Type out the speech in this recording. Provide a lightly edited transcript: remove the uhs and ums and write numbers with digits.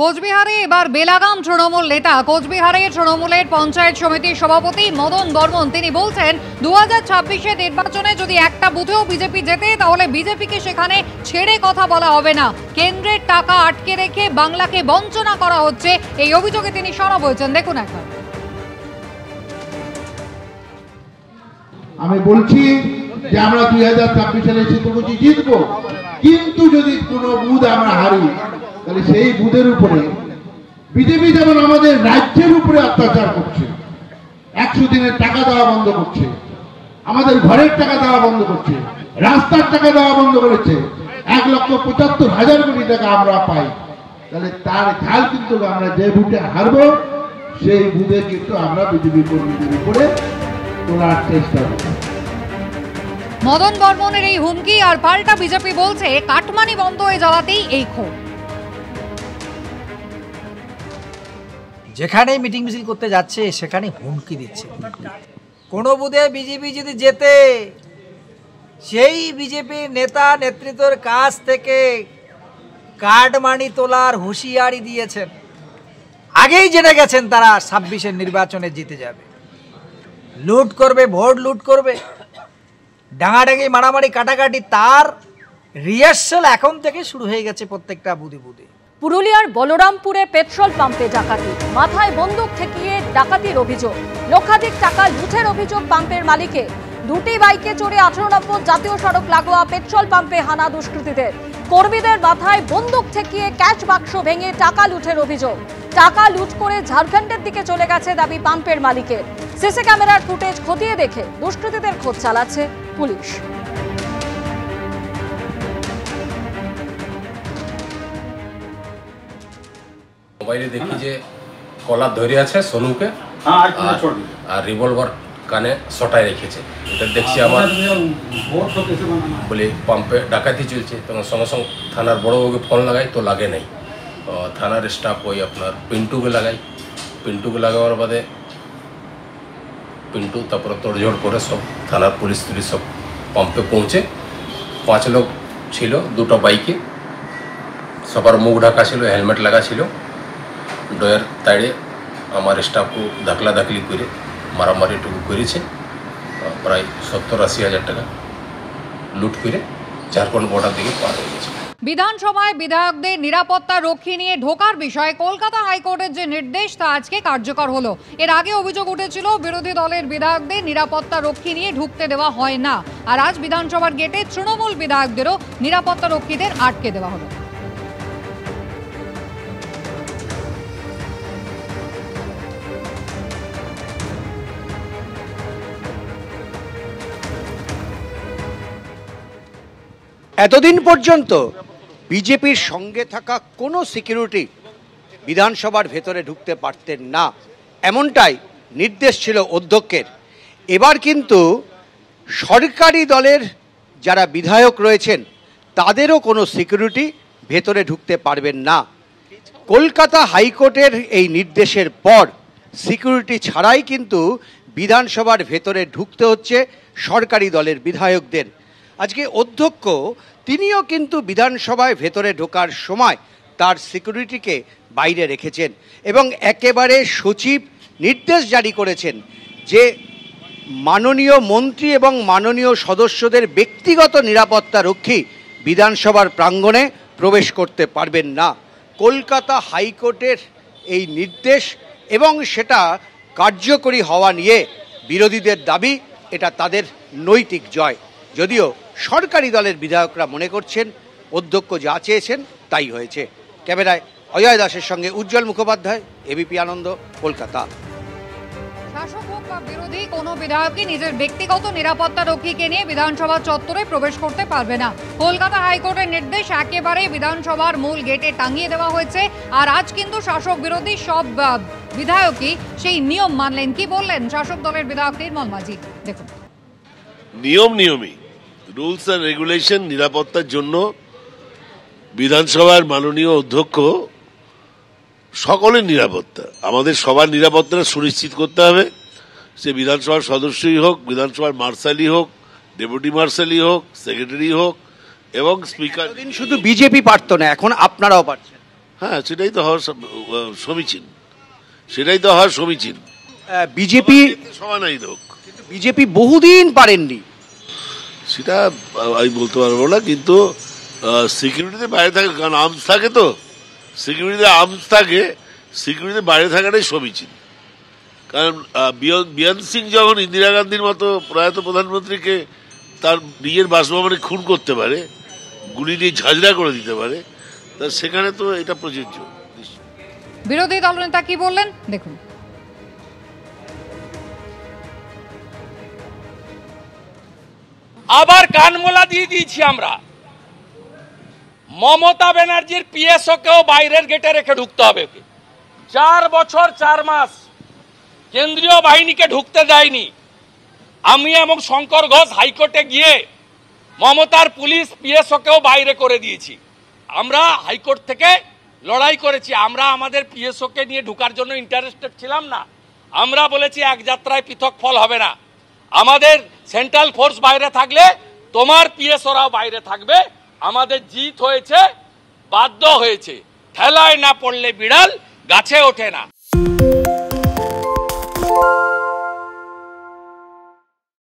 কোচবিহারে এবার বেলাগাম তৃণমূল নেতা। কোচবিহারে তৃণমূলের পঞ্চায়েত সমিতির সভাপতি মদন বর্মন তিনি বলছেন 2026 নির্বাচনে যদি একটা বুথেও বিজেপি জেতে তাহলে বিজেপিকে সেখানে ছেড়ে কথা বলা হবে না। কেন্দ্রের টাকা আটকে রেখে বাংলাকে বঞ্চনা করা হচ্ছে, এই অভিযোগে তিনি সরব হয়েছেন। দেখুন একবার। আমি বলছি যে আমরা 2026 সালে সেতুকুচি জিতবো, কিন্তু যদি কোনো বুথ আমরা হারি তাহলে সেই বুথের উপরে বিজেপি যেমন আমাদের রাজ্যের উপরে অত্যাচার করছে, 100 দিনের টাকা দেওয়া বন্ধ করছে, আমাদের ঘরের টাকা দেওয়া বন্ধ করছে, রাস্তার টাকা দেওয়া বন্ধ করেছে, 1,75,000 কোটি টাকা আমরা পাই, তাহলে তার ঝাল কিন্তু আমরা যে বুথে হারবো সেই বুথে কিন্তু আমরা বিজেপি কর্মীদের উপরে তোলার চেষ্টা করব। মদন বর্মনের এই হুমকি আর পাল্টা বিজেপি বলছে কাটমানি বন্ধ হয়ে যাওয়াতেই এই ক্ষোভ। যেখানেই মিটিং মিছিল করতে যাচ্ছে সেখানে হুমকি দিচ্ছে। কোনো বুধে বিজেপি যদি জেতে সেই বিজেপি নেতা নেতৃত্বের কাছ থেকে কাটমানি তোলার হুঁশিয়ারি দিয়েছেন। আগেই জেনে গেছেন তারা 26-এর নির্বাচনে জিতে যাবে, লুট করবে, ভোট লুট করবে, ডাঙাডাঙি মারামারি কাটাকাটি তার রিহার্সাল এখন থেকে শুরু হয়ে গেছে প্রত্যেকটা বুধে বুধে। পুরুলিয়ার বলরামপুরে পেট্রোল পাম্পে ডাকাতি, মাথায় বন্দুক ঠেকিয়ে ডাকাতির অভিযোগ, লক্ষাধিক টাকা লুঠের অভিযোগ পাম্পের মালিকে। দুটি বাইকে চড়ে 18 নম্বর জাতীয় সড়ক লাগোয়া পেট্রোল পাম্পে হানা দুষ্কৃতীদের। কর্মীদের মাথায় বন্দুক ঠেকিয়ে ক্যাশ বাক্স ভেঙে টাকা লুঠের অভিযোগ। টাকা লুট করে ঝাড়খণ্ডের দিকে চলে গেছে দাবি পাম্পের মালিকের। সিসি ক্যামেরার ফুটেজ খতিয়ে দেখে দুষ্কৃতীদের খোঁজ চালাচ্ছে পুলিশ। মোবাইলে দেখি যে কলার ধরে আছে সোনুকে, আর রিভলভার কানে সটায় রেখেছে। এটা দেখছি আমার বলে পাম্পে ডাকাতি চলছে, তখন সঙ্গে সঙ্গে থানার বড়বাবুকে ফোন লাগাই তো লাগে নাই। থানার স্টাফ ওই আপনার পিন্টুকে লাগাই, পিন্টুকে লাগাবার বাদে পিন্টু তারপরে তোড়জোড় করে সব থানার পুলিশ সব পাম্পে পৌঁছে। 5 লোক ছিল, 2টা বাইকে, সবার মুখ ঢাকা ছিল, হেলমেট লাগা ছিল। ডয়ের তাড়ে আমার স্টাফকে ধাকলাধাকলি করে মারামারিটুকু করেছে। প্রায় 70-80 হাজার টাকা লুট করে ঝাড়খণ্ড বর্ডার দিকে পার হয়ে গেছে। বিধানসভায় বিধায়কদের নিরাপত্তা রক্ষী নিয়ে ঢোকার বিষয়ে কলকাতা হাইকোর্টের যে নির্দেশ তা আজকে কার্যকর হলো। এর আগে অভিযোগ উঠেছিল বিরোধী দলের বিধায়কদের নিরাপত্তা রক্ষী নিয়ে ঢুকতে দেওয়া হয় না, আর আজ বিধানসভার গেটে তৃণমূল বিধায়কদেরও নিরাপত্তা রক্ষীদের আটকে দেওয়া হলো। এতদিন পর্যন্ত বিজেপির সঙ্গে থাকা কোনো সিকিউরিটি বিধানসভার ভেতরে ঢুকতে পারতেন না, এমনটাই নির্দেশ ছিল অধ্যক্ষের। এবার কিন্তু সরকারি দলের যারা বিধায়ক রয়েছেন তাদেরও কোনো সিকিউরিটি ভেতরে ঢুকতে পারবেন না। কলকাতা হাইকোর্টের এই নির্দেশের পর সিকিউরিটি ছাড়াই কিন্তু বিধানসভার ভেতরে ঢুকতে হচ্ছে সরকারি দলের বিধায়কদের। আজকে অধ্যক্ষ তিনিও কিন্তু বিধানসভায় ভেতরে ঢোকার সময় তার সিকিউরিটিকে বাইরে রেখেছেন এবং একেবারে সচিব নির্দেশ জারি করেছেন যে মাননীয় মন্ত্রী এবং মাননীয় সদস্যদের ব্যক্তিগত নিরাপত্তা রক্ষী বিধানসভার প্রাঙ্গণে প্রবেশ করতে পারবেন না। কলকাতা হাইকোর্টের এই নির্দেশ এবং সেটা কার্যকরী হওয়া নিয়ে বিরোধীদের দাবি এটা তাদের নৈতিক জয়। যদিও সরকারি দলের বিধায়করা মনে করছেন অধ্যক্ষ যা চেয়েছেন তাই হয়েছে। ক্যামেরায় অজয় দাসের সঙ্গে উজ্জ্বল মুখোপাধ্যায়, এবিপি আনন্দ, কলকাতা। শাসক হোক বা বিরোধী কোনো বিধায়কই নিজের ব্যক্তিগত নিরাপত্তা রক্ষীকে নিয়ে বিধানসভা চত্বরে প্রবেশ করতে পারবে না। কলকাতা হাইকোর্টের নির্দেশ একেবারে বিধানসভার মূল গেটে টাঙিয়ে দেওয়া হয়েছে। আর আজ কিন্তু শাসক বিরোধী সব বিধায়কই সেই নিয়ম মানলেন। কি বললেন শাসক দলের বিধায়ক নির্মল মাঝি, দেখুন। নিয়মই রুলস অ্যান্ড রেগুলেশন, নিরাপত্তার জন্য বিধানসভার মাননীয় অধ্যক্ষ সকলের নিরাপত্তা, আমাদের সবার নিরাপত্তাটা সুনিশ্চিত করতে হবে। সে বিধানসভার সদস্যই হোক, বিধানসভার মার্শালই হোক, ডেপুটি মার্শালই হোক, সেক্রেটারি হোক এবং স্পিকার। শুধু বিজেপি পারত না, এখন আপনারাও পারছেন। হ্যাঁ, সেটাই তো হওয়ার সমীচীন, সেটাই তো হওয়ার সমীচীন। বিজেপি সমান আইন হোক, বিজেপি বহুদিন পারেননি, সেটা আমি বলতে পারবো না, কিন্তু সিকিউরিটিতে বাইরে থাকে, কারণ আর্মস থাকে, তো সিকিউরিটিতে আর্মস থাকে, সিকিউরিটিতে বাইরে থাকাটাই সমীচীন। কারণ বিয়ান সিং যখন ইন্দিরা গান্ধীর মতো প্রয়াত প্রধানমন্ত্রীকে তার নিজের বাসভবনে খুন করতে পারে, গুলি দিয়ে ঝাঁঝরা করে দিতে পারে, তা সেখানে তো এটা প্রযোজ্য। বিরোধী দলনেতা কি বললেন দেখুন। আবার কানমোলা দিয়ে দিয়েছি আমরা, মমতা ব্যানার্জির পিএসও কেও বাইরের গেটে রেখে ঢুকতে হবে। 4 বছর 4 মাস কেন্দ্রীয় বাহিনীকে ঢুকতে দেয়নি। আমি এবং শঙ্কর ঘোষ হাইকোর্টে গিয়ে মমতার পুলিশ পিএসও কেও বাইরে করে দিয়েছি। আমরা হাইকোর্ট থেকে লড়াই করেছি। আমরা আমাদের পিএসও কে নিয়ে ঢুকার জন্য ইন্টারেস্টেড ছিলাম না। আমরা বলেছি এক যাত্রায় পৃথক ফল হবে না, আমাদের সেন্ট্রাল ফোর্স বাইরে থাকলে তোমার পিএসওরাও বাইরে থাকবে। আমাদের জিত হয়েছে, বাধ্য হয়েছে, ঠেলায় না পড়লে বিড়াল গাছে ওঠে না।